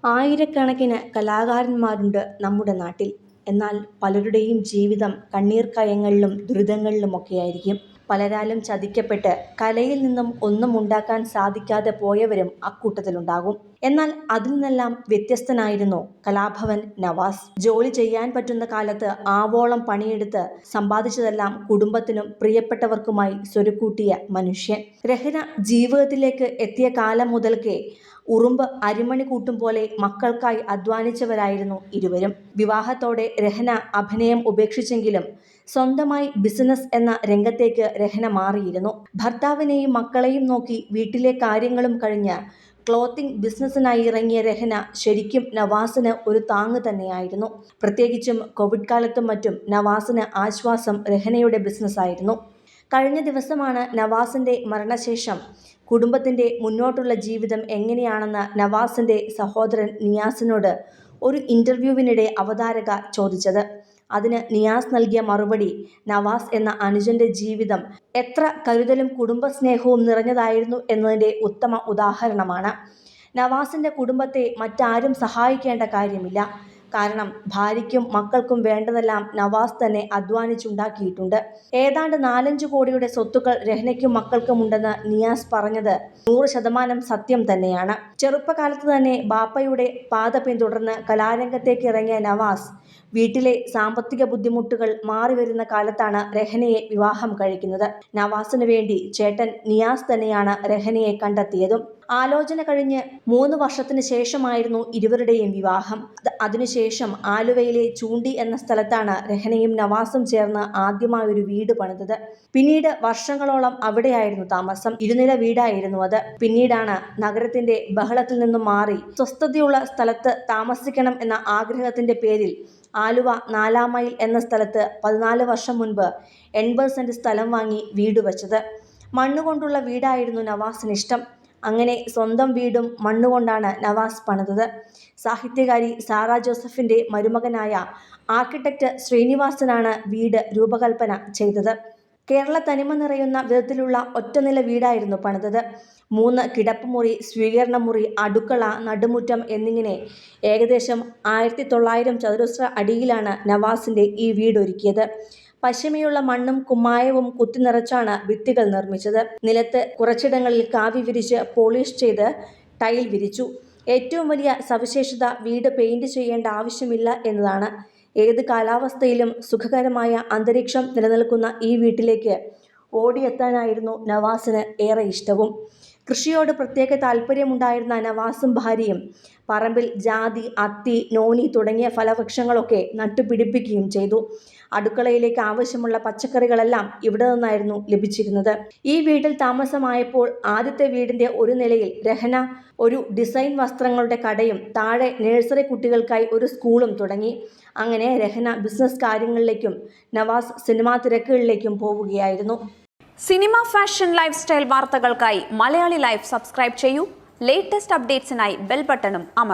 ആയിരക്കണക്കിന് കലാകാരന്മാരുണ്ട് നമ്മുടെ നാട്ടിൽ. എന്നാൽ പലരുടെയും ജീവിതം കണ്ണീർ കയങ്ങളിലും ദുരിതങ്ങളിലുമൊക്കെയായിരിക്കും. പലരാലും ചതിക്കപ്പെട്ട് കലയിൽ നിന്നും ഒന്നും ഉണ്ടാക്കാൻ സാധിക്കാതെ പോയവരും അക്കൂട്ടത്തിലുണ്ടാകും. എന്നാൽ അതിൽ നിന്നെല്ലാം വ്യത്യസ്തനായിരുന്നു കലാഭവൻ നവാസ്. ജോലി ചെയ്യാൻ പറ്റുന്ന കാലത്ത് ആവോളം പണിയെടുത്ത് സമ്പാദിച്ചതെല്ലാം കുടുംബത്തിനും പ്രിയപ്പെട്ടവർക്കുമായി സ്വരുക്കൂട്ടിയ മനുഷ്യൻ. രഹന ജീവിതത്തിലേക്ക് എത്തിയ കാലം മുതൽക്കേ ഉറുമ്പ് അരിമണി കൂട്ടും പോലെ മക്കൾക്കായി അധ്വാനിച്ചവരായിരുന്നു ഇരുവരും. വിവാഹത്തോടെ രഹന അഭിനയം ഉപേക്ഷിച്ചെങ്കിലും സ്വന്തമായി ബിസിനസ് എന്ന രംഗത്തേക്ക് രഹന മാറിയിരുന്നു. ഭർത്താവിനെയും മക്കളെയും നോക്കി വീട്ടിലെ കാര്യങ്ങളും കഴിഞ്ഞ് ക്ലോത്തിങ് ബിസിനസ്സിനായി ഇറങ്ങിയ രഹന ശരിക്കും നവാസിന് ഒരു താങ്ങ് തന്നെയായിരുന്നു. പ്രത്യേകിച്ചും കോവിഡ് കാലത്തും മറ്റും നവാസിന് ആശ്വാസം രഹനയുടെ ബിസിനസ്സായിരുന്നു. കഴിഞ്ഞ ദിവസമാണ് നവാസിന്റെ മരണശേഷം കുടുംബത്തിന്റെ മുന്നോട്ടുള്ള ജീവിതം എങ്ങനെയാണെന്ന് നവാസിന്റെ സഹോദരൻ നിയാസിനോട് ഒരു ഇന്റർവ്യൂവിനിടെ അവതാരക ചോദിച്ചത്. അതിന് നിയാസ് നൽകിയ മറുപടി നവാസ് എന്ന അനുജന്റെ ജീവിതം എത്ര കരുതലും കുടുംബസ്നേഹവും നിറഞ്ഞതായിരുന്നു എന്നതിന്റെ ഉത്തമ ഉദാഹരണമാണ്. നവാസിന്റെ കുടുംബത്തെ മറ്റാരും സഹായിക്കേണ്ട കാര്യമില്ല. കാരണം ഭാര്യയ്ക്കും മക്കൾക്കും വേണ്ടതെല്ലാം നവാസ് തന്നെ അധ്വാനിച്ചുണ്ടാക്കിയിട്ടുണ്ട്. ഏതാണ്ട് 4-5 കോടിയുടെ സ്വത്തുക്കൾ രഹനയ്ക്കും മക്കൾക്കും ഉണ്ടെന്ന് നിയാസ് പറഞ്ഞത് 100% സത്യം തന്നെയാണ്. ചെറുപ്പകാലത്ത് തന്നെ ബാപ്പയുടെ പാത പിന്തുടർന്ന് കലാരംഗത്തേക്ക് ഇറങ്ങിയ നവാസ് വീട്ടിലെ സാമ്പത്തിക ബുദ്ധിമുട്ടുകൾ മാറിവരുന്ന കാലത്താണ് രഹനയെ വിവാഹം കഴിക്കുന്നത്. നവാസിന് വേണ്ടി ചേട്ടൻ നിയാസ് തന്നെയാണ് രഹനയെ കണ്ടെത്തിയതും. ആലോചന കഴിഞ്ഞ് 3 വർഷത്തിന് ശേഷമായിരുന്നു ഇരുവരുടെയും വിവാഹം. അതിനുശേഷം ആലുവയിലെ ചൂണ്ടി എന്ന സ്ഥലത്താണ് രഹനയും നവാസും ചേർന്ന് ആദ്യമായൊരു വീട് പണിതത്. പിന്നീട് വർഷങ്ങളോളം അവിടെയായിരുന്നു താമസം. 2 നില വീടായിരുന്നു അത്. പിന്നീടാണ് നഗരത്തിന്റെ ബഹളത്തിൽ നിന്നും മാറി സ്വസ്ഥതയുള്ള സ്ഥലത്ത് താമസിക്കണം എന്ന ആഗ്രഹത്തിന്റെ പേരിൽ ആലുവ 4 മൈൽ എന്ന സ്ഥലത്ത് 14 വർഷം മുൻപ് 80 സെന്റ് സ്ഥലം വാങ്ങി വീട് വച്ചത്. മണ്ണുകൊണ്ടുള്ള വീടായിരുന്നു നവാസിന് ഇഷ്ടം. അങ്ങനെ സ്വന്തം വീടും മണ്ണുകൊണ്ടാണ് നവാസ് പണിതത്. സാഹിത്യകാരി സാറ ജോസഫിന്റെ മരുമകനായ ആർക്കിടെക്ട് ശ്രീനിവാസനാണ് വീട് രൂപകൽപ്പന ചെയ്തത്. കേരള തനിമ നിറയുന്ന വിധത്തിലുള്ള ഒറ്റനില വീടായിരുന്നു പണിതത്. 3 കിടപ്പുമുറി, സ്വീകരണമുറി, അടുക്കള, നടുമുറ്റം എന്നിങ്ങനെ ഏകദേശം 1900 ചതുരശ്ര അടിയിലാണ് നവാസിന്റെ ഈ വീടൊരുക്കിയത്. പശിമയുള്ള മണ്ണും കുമ്മായവും കുത്തിനിറച്ചാണ് ഭിത്തികൾ നിർമ്മിച്ചത്. നിലത്ത് കുറച്ചിടങ്ങളിൽ കാവി വിരിച്ച് പോളിഷ് ചെയ്ത് ടൈൽ വിരിച്ചു. ഏറ്റവും വലിയ സവിശേഷത വീട് പെയിന്റ് ചെയ്യേണ്ട ആവശ്യമില്ല എന്നതാണ്. ഏത് കാലാവസ്ഥയിലും സുഖകരമായ അന്തരീക്ഷം നിലനിൽക്കുന്ന ഈ വീട്ടിലേക്ക് ഓടിയെത്താനായിരുന്നു നവാസിന് ഏറെ ഇഷ്ടവും. കൃഷിയോട് പ്രത്യേക താല്പര്യമുണ്ടായിരുന്ന നവാസും ഭാര്യയും പറമ്പിൽ ജാതി, അത്തി, നോനി തുടങ്ങിയ ഫലവൃക്ഷങ്ങളൊക്കെ നട്ടുപിടിപ്പിക്കുകയും ചെയ്തു. അടുക്കളയിലേക്ക് ആവശ്യമുള്ള പച്ചക്കറികളെല്ലാം ഇവിടെ നിന്നായിരുന്നു ലഭിച്ചിരുന്നത്. ഈ വീട്ടിൽ താമസമായപ്പോൾ ആദ്യത്തെ വീടിന്റെ ഒരു നിലയിൽ രഹന ഒരു ഡിസൈൻ വസ്ത്രങ്ങളുടെ കടയും താഴെ നഴ്സറി കുട്ടികൾക്കായി ഒരു സ്കൂളും തുടങ്ങി. അങ്ങനെ രഹന ബിസിനസ് കാര്യങ്ങളിലേക്കും നവാസ് സിനിമാ തിരക്കുകളിലേക്കും പോവുകയായിരുന്നു. സിനിമ, ഫാഷൻ, ലൈഫ് സ്റ്റൈൽ വാർത്തകൾക്കായി മലയാളി ലൈഫ് സബ്സ്ക്രൈബ് ചെയ്യൂ. ലേറ്റസ്റ്റ് അപ്ഡേറ്റ്സിനായി ബെൽ ബട്ടണും അമർത്തുക.